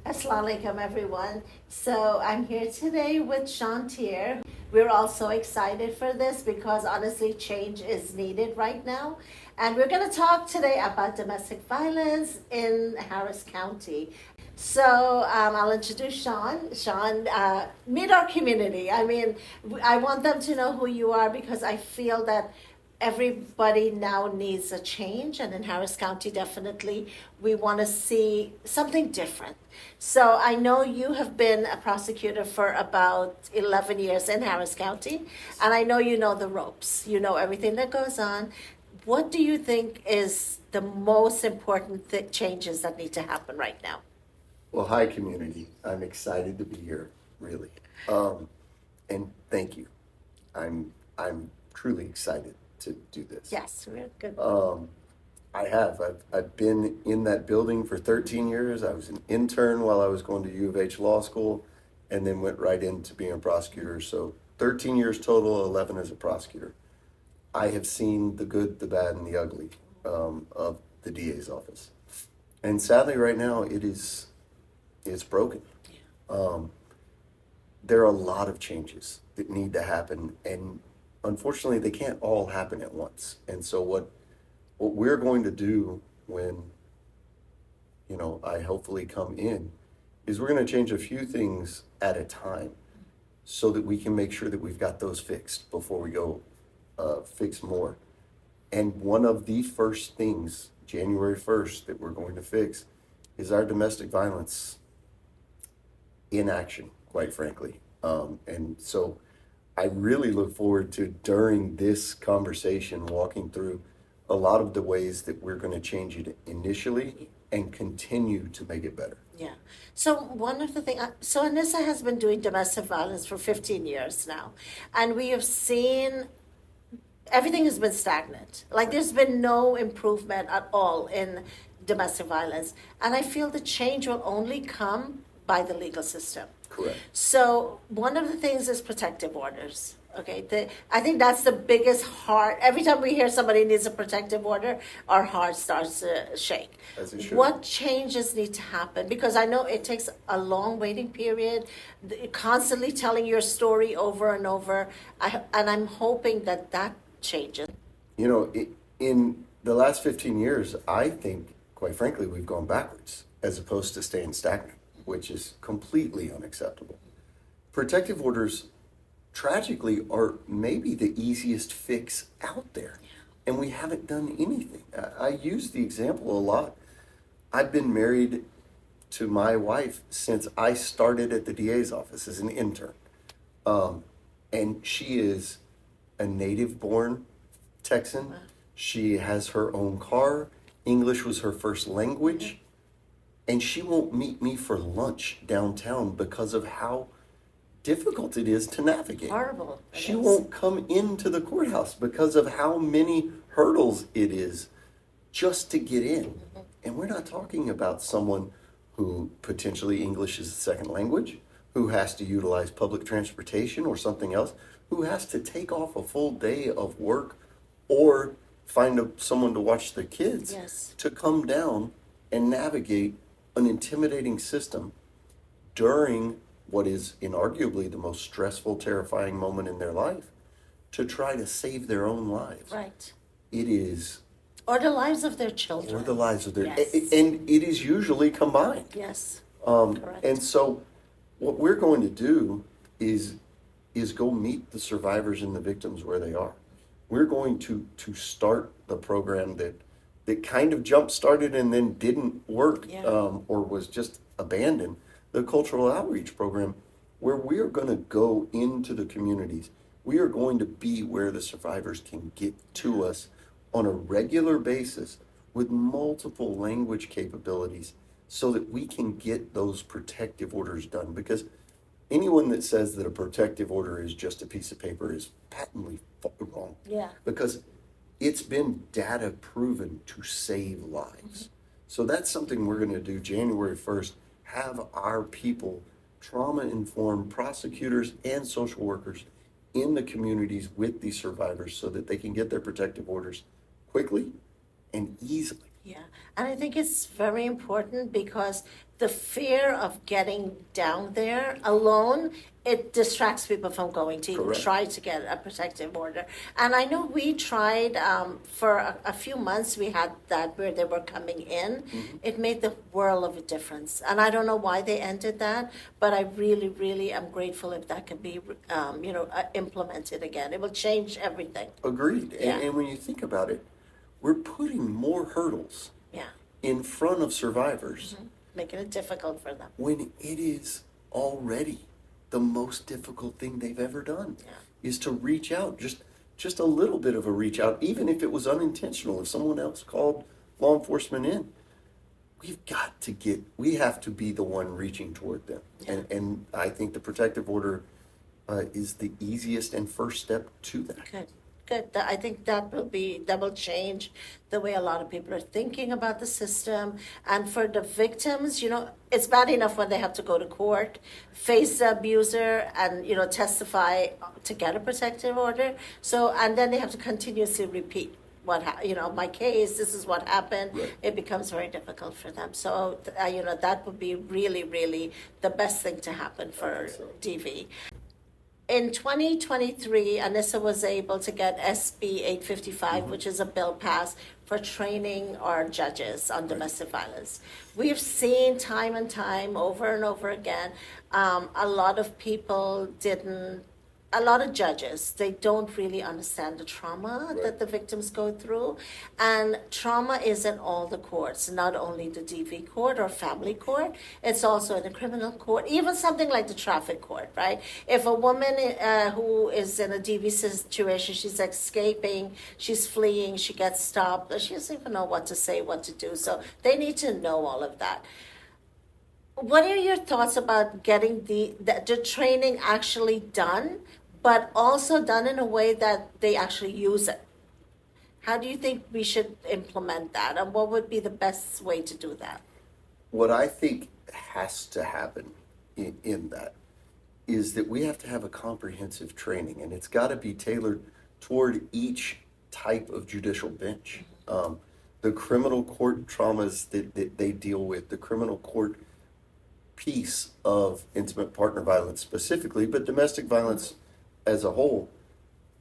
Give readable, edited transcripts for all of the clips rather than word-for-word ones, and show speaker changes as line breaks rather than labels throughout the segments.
Assalamu alaikum, everyone. So I'm here today with Sean Teare. We're all so excited for this because honestly, change is needed right now. And we're going to talk today about domestic violence in Harris County. So I'll introduce Sean. Sean, meet our community. I mean, I want them to know who you are because I feel that everybody now needs a change, and in Harris County, definitely, we want to see something different. So I know you have been a prosecutor for about 11 years in Harris County, and I know you know the ropes. You know everything that goes on. What do you think is the most important changes that need to happen right now?
Well, hi, community. I'm excited to be here, really. And thank you. I'm truly excited to do this.
Yes, we're good.
I've been in that building for 13 years. I was an intern while I was going to U of H Law School, and then went right into being a prosecutor. So 13 years total, 11 as a prosecutor. I have seen the good, the bad, and the ugly of the DA's office. And sadly, right now, it's broken. There are a lot of changes that need to happen, and unfortunately, they can't all happen at once. And so what we're going to do when, I hopefully come in, is we're going to change a few things at a time so that we can make sure that we've got those fixed before we go fix more. And one of the first things, January 1st, that we're going to fix is our domestic violence in action, quite frankly. And so I really look forward to, during this conversation, walking through a lot of the ways that we're going to change it initially and continue to make it better.
Yeah. So one of the things, so An-Nisa has been doing domestic violence for 15 years now, and we have seen everything has been stagnant. Like there's been no improvement at all in domestic violence. And I feel the change will only come by the legal system.
Correct.
So one of the things is protective orders. Okay, I think that's the biggest heart. Every time we hear somebody needs a protective order, our heart starts to shake.
As it should.
What changes need to happen? Because I know it takes a long waiting period, constantly telling your story over and over, and I'm hoping that changes.
In the last 15 years, I think, quite frankly, we've gone backwards as opposed to staying stagnant, which is completely unacceptable. Protective orders, tragically, are maybe the easiest fix out there, and we haven't done anything. I use the example a lot. I've been married to my wife since I started at the DA's office as an intern, and she is a native-born Texan. She has her own car. English was her first language. And she won't meet me for lunch downtown because of how difficult it is to navigate.
Horrible.
She won't come into the courthouse because of how many hurdles it is just to get in. And we're not talking about someone who potentially English is a second language, who has to utilize public transportation or something else, who has to take off a full day of work or find someone to watch their kids to come down and navigate an intimidating system during what is inarguably the most stressful, terrifying moment in their life to try to save their own lives.
Right.
It is.
Or the lives of their children.
Or the lives of their, and it is usually combined.
Yes.
Correct. And so what we're going to do is go meet the survivors and the victims where they are. We're going to start the program that kind of jump-started and then didn't work or was just abandoned, the cultural outreach program, where we are going to go into the communities. We are going to be where the survivors can get to us on a regular basis with multiple language capabilities so that we can get those protective orders done. Because anyone that says that a protective order is just a piece of paper is patently wrong.
Yeah.
Because it's been data proven to save lives. So that's something we're going to do January 1st, have our people, trauma-informed prosecutors and social workers in the communities with these survivors so that they can get their protective orders quickly and easily.
Yeah, and I think it's very important because the fear of getting down there alone, it distracts people from going to even
Correct.
try to get a protective order. And I know we tried for a few months, we had that where they were coming in. It made the world of a difference. And I don't know why they ended that, but I really, really am grateful if that can be, implemented again. It will change everything.
Agreed.
Yeah.
And when you think about it, we're putting more hurdles
Yeah,
in front of survivors
making it difficult for them.
when it is already the most difficult thing they've ever done
Yeah.
is to reach out, just a little bit of a reach out, even if it was unintentional. If someone else called law enforcement in, we have to be the one reaching toward them.
Yeah.
And I think the protective order is the easiest and first step to that.
Good, good. I think that will change the way a lot of people are thinking about the system. And for the victims, it's bad enough when they have to go to court, face the abuser, and testify to get a protective order. So, and then they have to continuously repeat my case. This is what happened.
Right.
It becomes very difficult for them. So, that would be really, really the best thing to happen for DV. In 2023, An-Nisa was able to get SB 855, which is a bill passed for training our judges on domestic violence. We've seen time and time, over and over again, a lot of people a lot of judges, they don't really understand the trauma that the victims go through. And trauma is in all the courts, not only the DV court or family court, it's also in the criminal court, even something like the traffic court, right? If a woman who is in a DV situation, she's escaping, she's fleeing, she gets stopped, she doesn't even know what to say, what to do. So they need to know all of that. What are your thoughts about getting the training actually done, but also done in a way that they actually use it? How do you think we should implement that, and what would be the best way to do that?
What I think has to happen in that is that we have to have a comprehensive training, and it's got to be tailored toward each type of judicial bench. The criminal court traumas that they deal with, the criminal court piece of intimate partner violence specifically, but domestic violence as a whole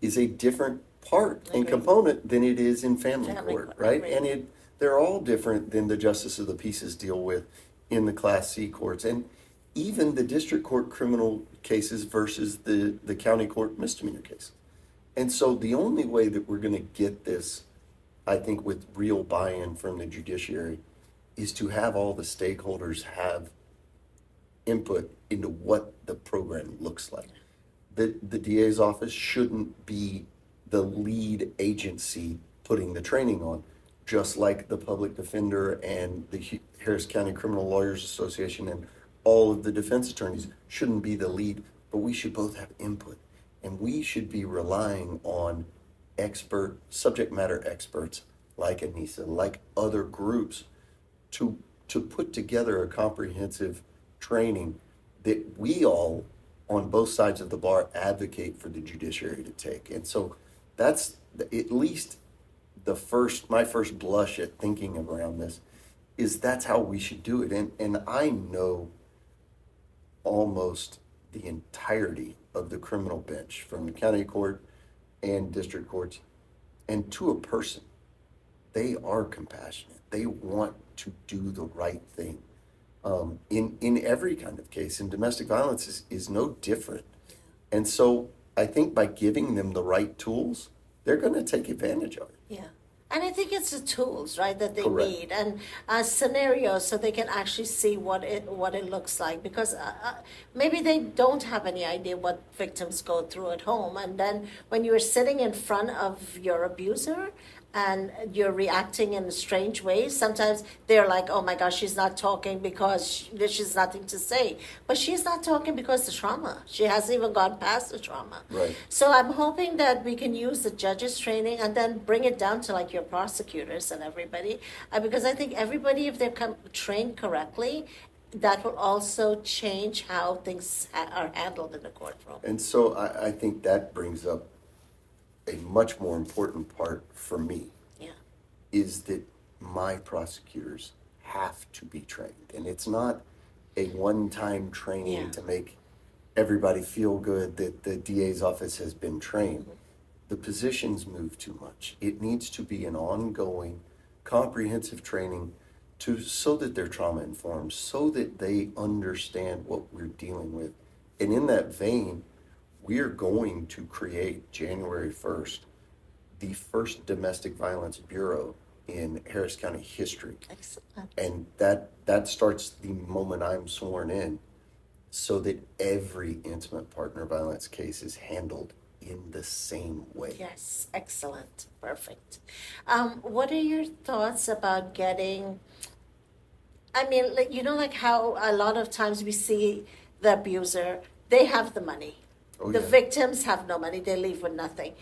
is a different part and component than it is in family court, right? And they're all different than the justice of the peaces deal with in the Class C courts, and even the district court criminal cases versus the county court misdemeanor cases. And so the only way that we're going to get this, I think, with real buy-in from the judiciary is to have all the stakeholders have input into what the program looks like. The DA's office shouldn't be the lead agency putting the training on, just like the public defender and the Harris County Criminal Lawyers Association and all of the defense attorneys shouldn't be the lead, but we should both have input. And we should be relying on subject matter experts like An-Nisa, like other groups, to put together a comprehensive training that we all, on both sides of the bar, advocate for the judiciary to take. And so that's at least my first blush at thinking around this is that's how we should do it. And I know almost the entirety of the criminal bench from the county court and district courts, and to a person, they are compassionate. They want to do the right thing. In every kind of case, and domestic violence is no different. And so I think by giving them the right tools, they're going to take advantage of it.
Yeah. And I think it's the tools, right, that they
Correct.
need, and scenarios so they can actually see what it looks like. Because maybe they don't have any idea what victims go through at home, and then when you're sitting in front of your abuser and you're reacting in strange ways, sometimes they're like, "Oh my gosh, she's not talking because she's nothing to say," but she's not talking because the trauma. She hasn't even gone past the trauma.
Right.
So I'm hoping that we can use the judges' training and then bring it down to like your prosecutors and everybody, because I think everybody, if they're trained correctly, that will also change how things are handled in the courtroom.
And so I think that brings up a much more important part for me,
Yeah.
is that my prosecutors have to be trained. And it's not a one-time training to make everybody feel good that the DA's office has been trained. The positions move too much. It needs to be an ongoing, comprehensive training so that they're trauma informed, so that they understand what we're dealing with. And in that vein, we're going to create January 1st the first domestic violence bureau in Harris County history.
Excellent.
And that starts the moment I'm sworn in, so that every intimate partner violence case is handled in the same way.
Yes, excellent, perfect. What are your thoughts about getting, I mean, like, like how a lot of times we see the abuser, they have the money. The victims have no money, they leave with nothing.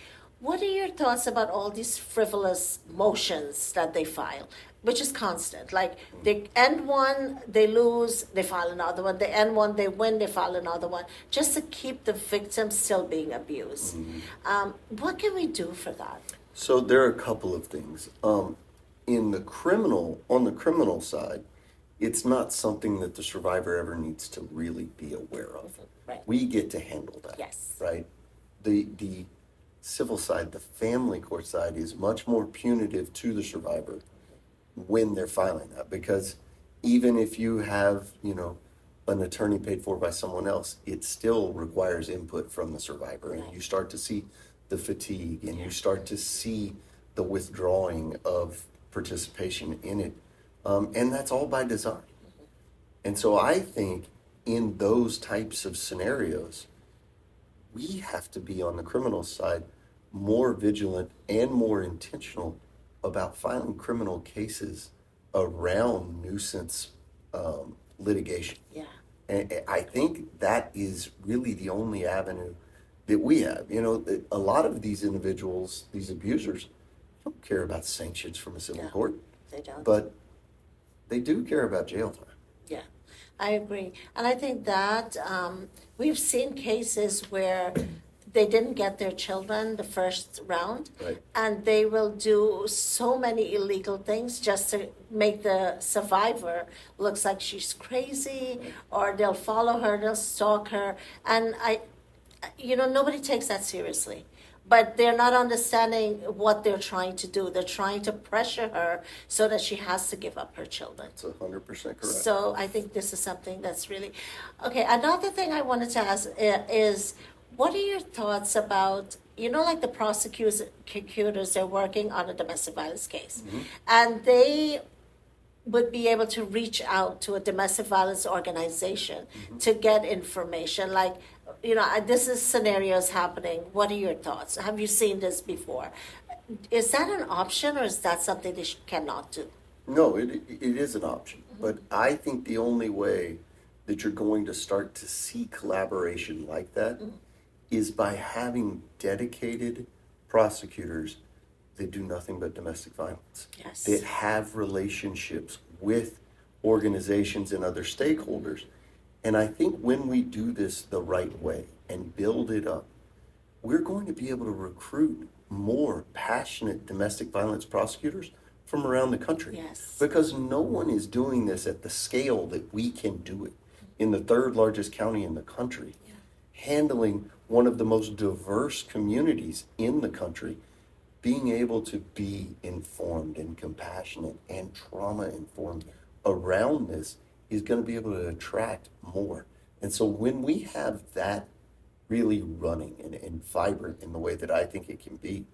What are your thoughts about all these frivolous motions that they file, which is constant? Like they end one, they lose, they file another one. They end one, they win, they file another one, just to keep the victim still being abused. What can we do for that?
So there are a couple of things. On the criminal side, it's not something that the survivor ever needs to really be aware of.
Right.
We get to handle that.
Yes.
Right? The civil side, the family court side, is much more punitive to the survivor when they're filing that, because even if you have, an attorney paid for by someone else, it still requires input from the survivor. And you start to see the fatigue, and you start to see the withdrawing of participation in it. And that's all by design. And so I think in those types of scenarios, we have to be on the criminal side more vigilant and more intentional about filing criminal cases around nuisance litigation.
Yeah.
And I think that is really the only avenue that we have. A lot of these individuals, these abusers, don't care about sanctions from a civil court.
They don't.
But they do care about jail time.
Yeah, I agree. And I think that we've seen cases where they didn't get their children the first round,
Right.
and they will do so many illegal things just to make the survivor looks like she's crazy, or they'll follow her, they'll stalk her, and nobody takes that seriously. But they're not understanding what they're trying to do. They're trying to pressure her so that she has to give up her children.
That's 100% correct.
So I think this is something that's really okay. Another thing I wanted to ask is, what are your thoughts about, like the prosecutors, they're working on a domestic violence case, and they would be able to reach out to a domestic violence organization to get information. Like, this is scenarios happening. What are your thoughts? Have you seen this before? Is that an option, or is that something they cannot do?
No, it is an option. But I think the only way that you're going to start to see collaboration like that is by having dedicated prosecutors that do nothing but domestic violence.
Yes.
That have relationships with organizations and other stakeholders. And I think when we do this the right way and build it up, we're going to be able to recruit more passionate domestic violence prosecutors from around the country.
Yes.
Because no one is doing this at the scale that we can do it in the third largest county in the country, handling one of the most diverse communities in the country, being able to be informed and compassionate and trauma informed around this is going to be able to attract more. And so when we have that really running and vibrant in the way that I think it can be,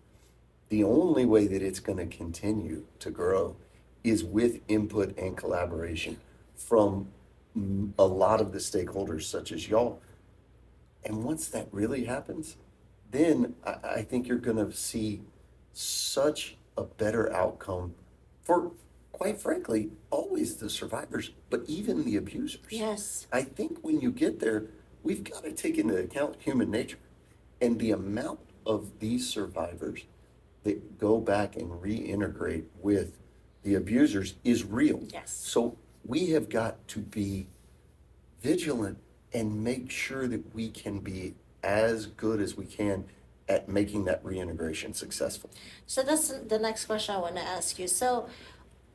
the only way that it's going to continue to grow is with input and collaboration from a lot of the stakeholders such as y'all. And once that really happens, then I think you're going to see such a better outcome for, quite frankly, always the survivors, but even the abusers.
Yes.
I think when you get there, we've got to take into account human nature. And the amount of these survivors that go back and reintegrate with the abusers is real.
Yes.
So we have got to be vigilant and make sure that we can be as good as we can at making that reintegration successful.
So that's the next question I want to ask you. So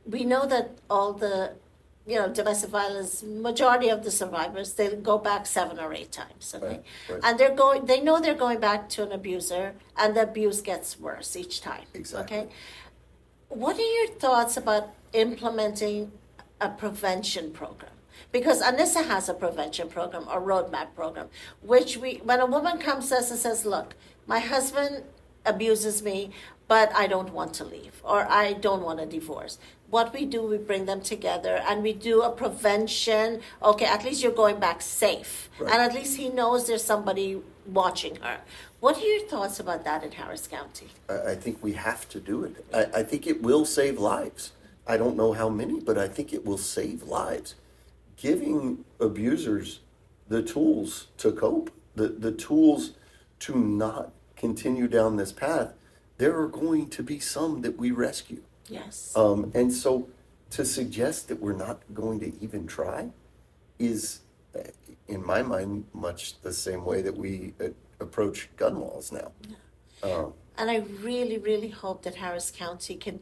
we know that all the, domestic violence, majority of the survivors, they go back 7 or 8 times, okay?
Right.
And they know they're going back to an abuser, and the abuse gets worse each time.
Exactly.
Okay? What are your thoughts about implementing a prevention program? Because An-Nisa has a prevention program, a roadmap program, which when a woman comes to us and says, look, my husband abuses me, but I don't want to leave, or I don't want a divorce. What we do, we bring them together and we do a prevention. Okay, at least you're going back safe.
Right.
And at least he knows there's somebody watching her. What are your thoughts about that in Harris County?
I think we have to do it. I think it will save lives. I don't know how many, but I think it will save lives. Giving abusers the tools to cope, the tools to not continue down this path. There are going to be some that we rescue.
Yes.
And so to suggest that we're not going to even try is, in my mind, much the same way that we approach gun laws now.
And I really, really hope that Harris County can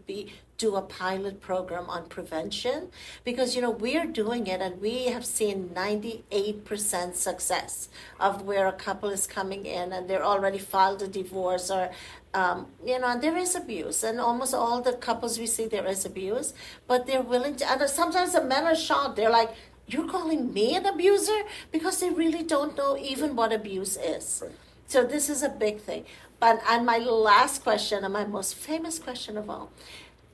do a pilot program on prevention, because we're doing it and we have seen 98% success of where a couple is coming in and they're already filed a divorce, or and there is abuse, and almost all the couples we see, there is abuse, but they're willing to, and sometimes the men are shocked. They're like, you're calling me an abuser? Because they really don't know even what abuse is.
Right.
So this is a big thing. And my last question, and my most famous question of all,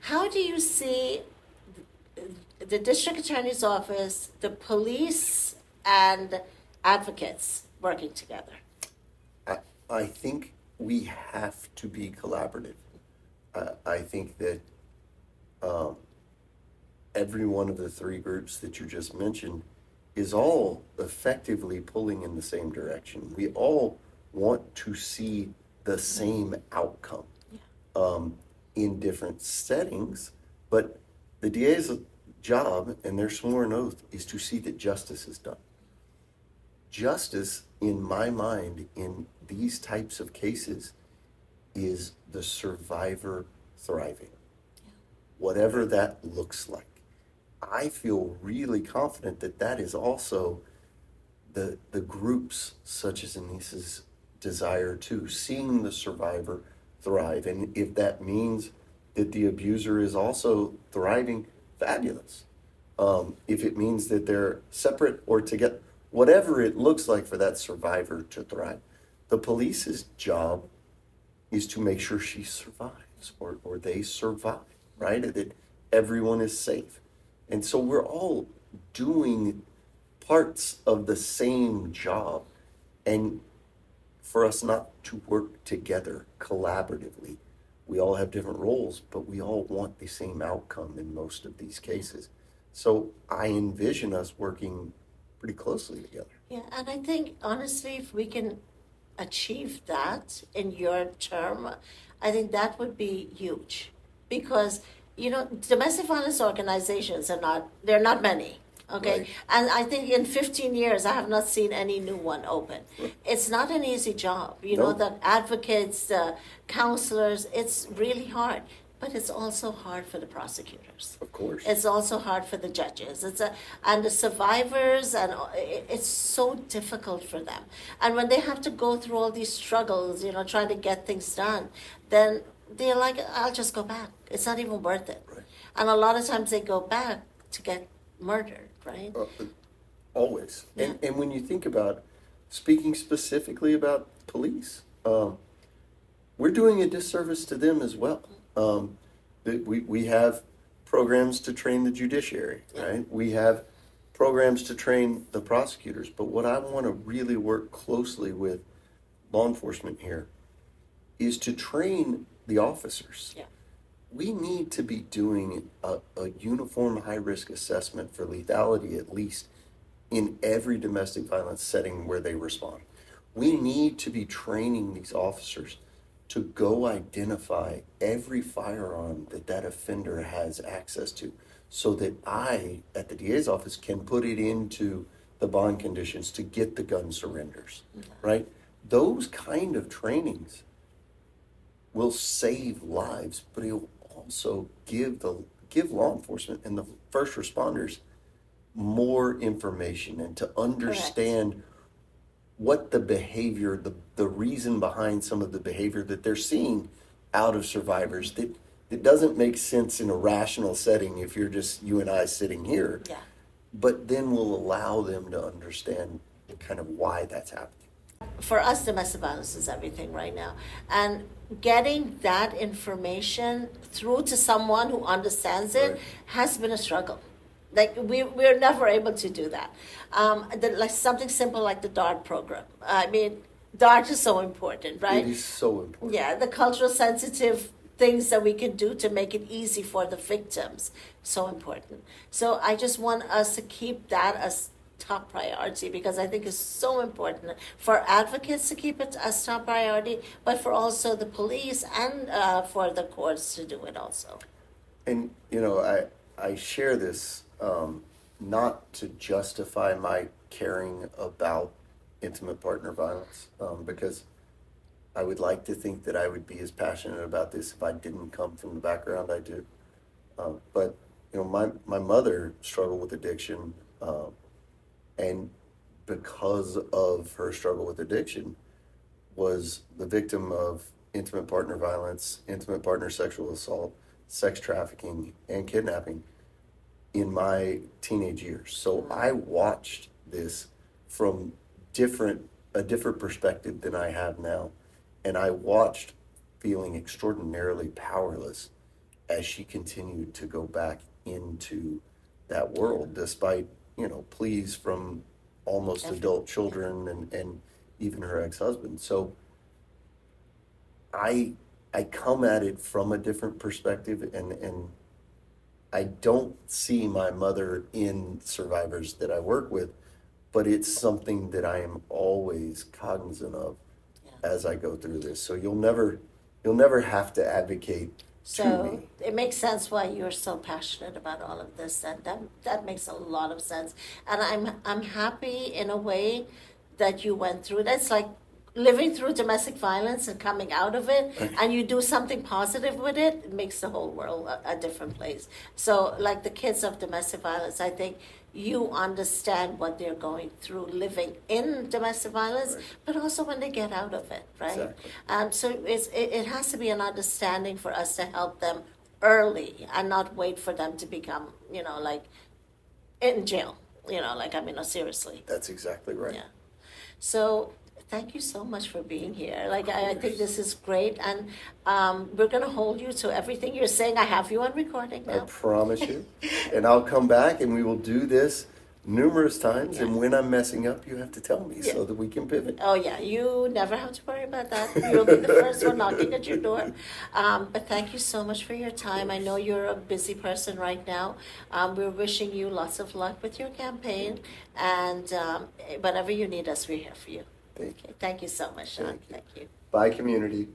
how do you see the district attorney's office, the police, and advocates working together?
I think we have to be collaborative. I think that every one of the three groups that you just mentioned is all effectively pulling in the same direction. We all want to see the same outcome in different settings, but the DA's job and their sworn oath is to see that justice is done. Justice, in my mind, in these types of cases, is the survivor thriving, whatever that looks like. I feel really confident that that is also the groups such as An-Nisa's desire to, seeing the survivor thrive. And if that means that the abuser is also thriving, fabulous. If it means that they're separate or together, whatever it looks like for that survivor to thrive. The police's job is to make sure she survives or they survive, right? That everyone is safe. And so we're all doing parts of the same job. And for us not to work together collaboratively, we all have different roles, but we all want the same outcome in most of these cases. So I envision us working pretty closely together.
Yeah, and I think, honestly, if we can achieve that in your term, I think that would be huge. Because, domestic violence organizations they're not many. Okay,
Right.
and I think in 15 years, I have not seen any new one open.
Right.
It's not an easy job.
No.
The advocates, the counselors, it's really hard. But it's also hard for the prosecutors.
Of course.
It's also hard for the judges. And the survivors, and it's so difficult for them. And when they have to go through all these struggles, trying to get things done, then they're like, I'll just go back. It's not even worth it.
Right.
And a lot of times they go back to get murdered, right?
Always.
Yeah.
And when you think about, speaking specifically about police, we're doing a disservice to them as well. We have programs to train the judiciary, right? We have programs to train the prosecutors. But what I want to really work closely with law enforcement here is to train the officers.
Yeah.
We need to be doing a uniform high-risk assessment for lethality, at least in every domestic violence setting where they respond. We need to be training these officers to go identify every firearm that offender has access to, so that I, at the DA's office, can put it into the bond conditions to get the gun surrenders, right? Those kind of trainings will save lives, but it will also give the give law enforcement and the first responders more information and to understand what the behavior, the reason behind some of the behavior that they're seeing out of survivors that doesn't make sense in a rational setting if you're just you and I sitting here.
Yeah.
But then will allow them to understand kind of why that's happening.
For us, domestic violence is everything right now. And getting that information through to someone who understands it
Right.
has been a struggle. Like we're never able to do that. Like something simple like the DART program. I mean, DART is so important, right?
It is so important.
Yeah, the cultural sensitive things that we can do to make it easy for the victims, so important. So I just want us to keep that as top priority because I think it's so important for advocates to keep it as top priority, but for also the police and for the courts to do it also.
And, I share this not to justify my caring about intimate partner violence, because I would like to think that I would be as passionate about this if I didn't come from the background I do. But, my mother struggled with addiction, and because of her struggle with addiction, was the victim of intimate partner violence, intimate partner sexual assault, sex trafficking, and kidnapping in my teenage years. So I watched this from a different perspective than I have now. And I watched feeling extraordinarily powerless as she continued to go back into that world, despite, pleas from almost adult children and even her ex-husband. So I come at it from a different perspective, and I don't see my mother in survivors that I work with, but it's something that I am always cognizant of as I go through this. So you'll never have to advocate to
So
me.
it makes sense why you're so passionate about all of this, and that makes a lot of sense. And I'm happy in a way that you went through. That's like living through domestic violence and coming out of it, and you do something positive with it. It makes the whole world a different place. So, like the kids of domestic violence, I think you understand what they're going through living in domestic violence,
Right.
but also when they get out of it, right?
Exactly.
So it has to be an understanding for us to help them early and not wait for them to become, like in jail, seriously.
That's exactly right.
Yeah. So thank you so much for being here. I think this is great, and we're gonna hold you to everything you're saying. I have you on recording
I
now.
promise you. And I'll come back and we will do this numerous times.
Yeah.
And when I'm messing up, you have to tell me
Yeah.
so that we can pivot.
Oh yeah, you never have to worry about that. You'll be the first one knocking at your door. But thank you so much for your time. I know you're a busy person right now. We're wishing you lots of luck with your campaign, and whenever you need us, we're here for you.
Thank you.
Okay, thank you so much, Sean.
Thank you.
Thank you.
Bye, community.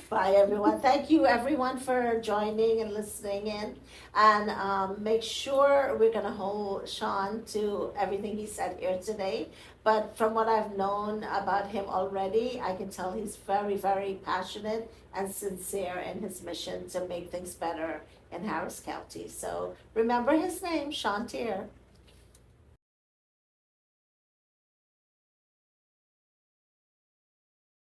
Bye, everyone. Thank you, everyone, for joining and listening in. And make sure we're going to hold Sean to everything he said here today. But from what I've known about him already, I can tell he's very, very passionate and sincere in his mission to make things better in Harris County. So remember his name, Sean Teare.